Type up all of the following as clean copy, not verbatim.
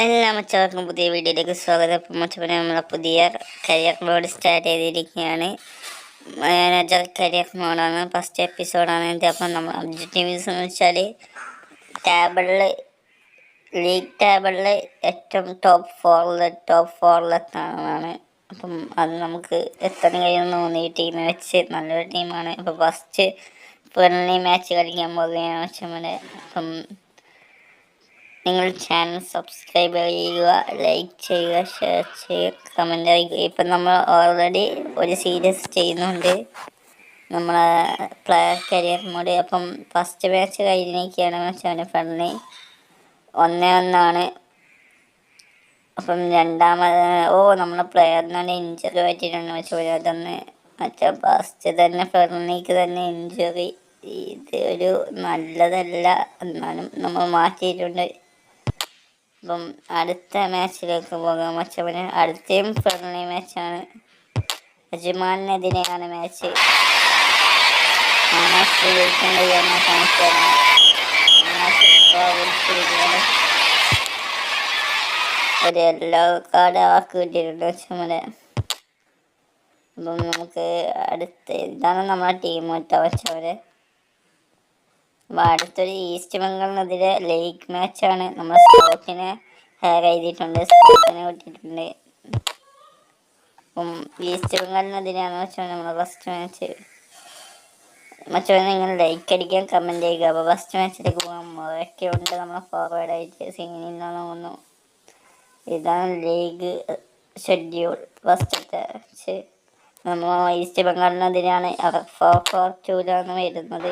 എല്ലാ മച്ചവർക്കും പുതിയ വീഡിയോയിലേക്ക് സ്വാഗതം. അപ്പം മച്ചപ്പനെ നമ്മളെ പുതിയ കരിയർ മോഡ് സ്റ്റാർട്ട് ചെയ്തിരിക്കുകയാണ്. മാനേജർ കരിയർ മോഡാണ്, ഫസ്റ്റ് എപ്പിസോഡാണ് ഇത്. അപ്പം നമ്മൾ ഒബ്ജക്റ്റീവ്സ് എന്ന് വെച്ചാൽ ലീഗ് ടേബിളിൽ ഏറ്റവും ടോപ്പ് ഫോറിലെത്താനാണ്. അപ്പം അത് നമുക്ക് എത്ര കഴിയുമെന്ന് തോന്നി. ഈ ടീം വെച്ച് നല്ലൊരു ടീമാണ്. അപ്പോൾ ഫസ്റ്റ് ഫ്രണ്ട്ലി മാച്ച് കളിക്കാൻ പോകുകയാണ് മച്ചമ്മനെ. അപ്പം നിങ്ങൾ ചാനൽ സബ്സ്ക്രൈബ് ചെയ്യുക, ലൈക്ക് ചെയ്യുക, ഷെയർ ചെയ്യുക, കമൻ്റ് ചെയ്യുക. ഇപ്പം നമ്മൾ ഓൾറെഡി ഒരു സീരീസ് ചെയ്യുന്നുണ്ട്, നമ്മളെ പ്ലെയർ കരിയർ മോഡ്. അപ്പം ഫസ്റ്റ് മാച്ച് കഴിഞ്ഞിരിക്കുകയാണ് മച്ചാൻ്റെ ഫ്രണ്ട്ലി 1-1. അപ്പം നമ്മളെ പ്ലെയറിനാണ് ഇഞ്ചറി പറ്റിയിട്ടുണ്ട് വെച്ചാൽ അതൊന്ന് മറ്റേ ഫസ്റ്റ് തന്നെ ഫ്രണ്ട്ലിക്ക് തന്നെ ഇഞ്ചറി. ഇത് ഒരു നല്ലതല്ല, എന്നാലും നമ്മൾ മാറ്റിയിട്ടുണ്ട്. അപ്പം അടുത്ത മാച്ചിലേക്ക് പോകാം മച്ചവന്. അടുത്തയും ഫ്രണ്ട്ലി മാച്ചാണ്, അജ്മാലിനെതിരെയാണ് മാച്ച്. ഒരു യെല്ലോ കാർഡ് ആക്കി കിട്ടിയിട്ടുണ്ട് മച്ചമ്മനെ. അപ്പം നമുക്ക് ഇതാണ് നമ്മളെ ടീം മച്ചവരെ. അപ്പോൾ അടുത്തൊരു ഈസ്റ്റ് ബംഗാളിനെതിരെ ലീഗ് മാച്ചാണ്. നമ്മൾ സ്കൗട്ടിനെ ഹെയർ ചെയ്തിട്ടുണ്ട്, സ്കൗട്ടിനെ കിട്ടിയിട്ടുണ്ട്. അപ്പം ഈസ്റ്റ് ബംഗാളിനെതിരെയാണ് വെച്ചാൽ നമ്മൾ ഫസ്റ്റ് മാച്ച്. മറ്റൊന്ന് നിങ്ങൾ ലൈക്ക് അടിക്കാൻ കമൻറ്റ് ചെയ്യുക. അപ്പോൾ ഫസ്റ്റ് മാച്ചിലേക്ക് പോകാൻ ഒക്കെ ഉണ്ട് നമ്മളെ ഫോർവേഡായിട്ട് സീനില്ലെന്ന് തോന്നുന്നു. ഇതാണ് ലീഗ് ഷെഡ്യൂൾ. ഫസ്റ്റത്തെ മാച്ച് നമ്മൾ ഈസ്റ്റ് ബംഗാളിനെതിരെയാണ്. അവർ 4-4-2 വരുന്നത്.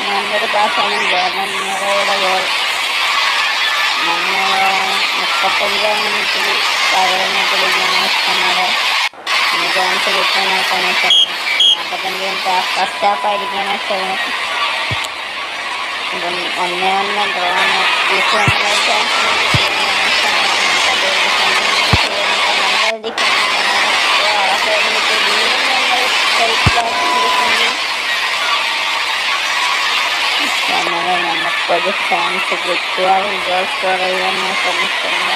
നല്ലൊരു പാസ്സാണ് ജോർദൻയുടെ ഗോൾ. 35 മിനിറ്റിൽ ചാൻസ് കിട്ടാനായിട്ടാണ് 45 മിനിറ്റ് ഫസ്റ്റ് ഹാഫ് ആയിരിക്കണം. ഇപ്പം 1-1 ഡ്രോണ്. നമുക്കൊരു ചാൻസ് കിട്ടിയാൽ ഗോൾ സ്കോർ ചെയ്യാൻ ശ്രമിക്കുന്നത്.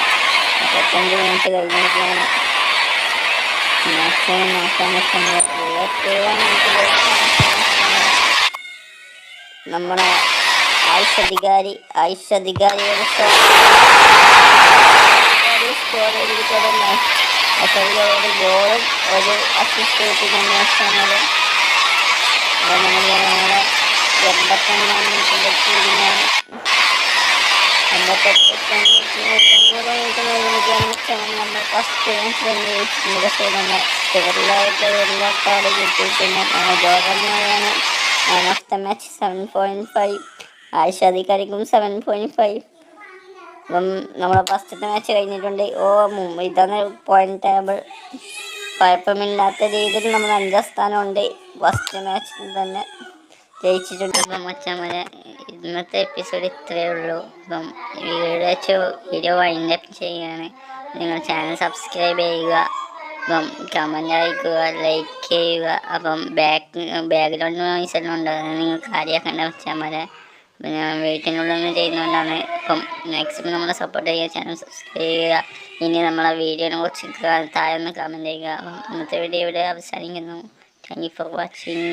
35 മിനിറ്റ് കഴിഞ്ഞിരിക്കുകയാണ്. മാക്സിമം നോക്കാൻ നമ്മുടെ ആയുഷധികാരിയുടെ സ്കോർ ചെയ്തിട്ടുണ്ടല്ലേ. ഒരു ഗോളും ഒരു അസിസ്റ്റ് കിട്ടിക്കുന്ന മാച്ചാണത്. 89 മിനിറ്റിലെത്തിയിരിക്കുകയാണ്. 88 നമ്മൾ ഫസ്റ്റ് മാച്ച് പക്ഷേ നമ്മൾ ചെറുതായിട്ട് എല്ലാ കാർഡ് കിട്ടിയിട്ടുണ്ട്. ജോർദാനാണ് മാൻ ഓഫ് ദ മാച്ച് 7.5. ആയിഷാദിക്കാരിക്കും 7.5. അപ്പം നമ്മൾ ഫസ്റ്റത്തെ മാച്ച് കഴിഞ്ഞിട്ടുണ്ട്. ഇതാണ് പോയിന്റ് ടേബിൾ. കുഴപ്പമില്ലാത്ത രീതിയിൽ നമ്മൾ 5ാം സ്ഥാനമുണ്ട്. ഫസ്റ്റ് മാച്ചിൽ തന്നെ ജയിച്ചിട്ടുണ്ട്. അപ്പം മച്ചാമരെ ഇന്നത്തെ എപ്പിസോഡ് ഇത്രയേ ഉള്ളൂ. അപ്പം വീഡിയോ വൈൻഡപ്പ് ചെയ്യുകയാണ്. നിങ്ങൾ ചാനൽ സബ്സ്ക്രൈബ് ചെയ്യുക, അപ്പം കമൻ്റ് അയക്കുക, ലൈക്ക് ചെയ്യുക. അപ്പം ബാക്ക്ഗ്രൗണ്ട് നോയ്സ് എല്ലാം ഉണ്ട്, നിങ്ങൾക്ക് കാര്യമാക്കേണ്ട മച്ചാമരെ. അപ്പം ഞാൻ വീട്ടിനുള്ളിൽ ചെയ്യുന്നതുകൊണ്ടാണ്. അപ്പം മാക്സിമം നമ്മളെ സപ്പോർട്ട് ചെയ്യുക, ചാനൽ സബ്സ്ക്രൈബ് ചെയ്യുക. ഇനി നമ്മളെ വീഡിയോനെ കുറിച്ച് താഴെ ഒന്ന് കമൻറ്റ് ചെയ്യുക. അപ്പം ഇന്നത്തെ വീഡിയോ ഇവിടെ അവസാനിക്കുന്നു. Thank you for watching.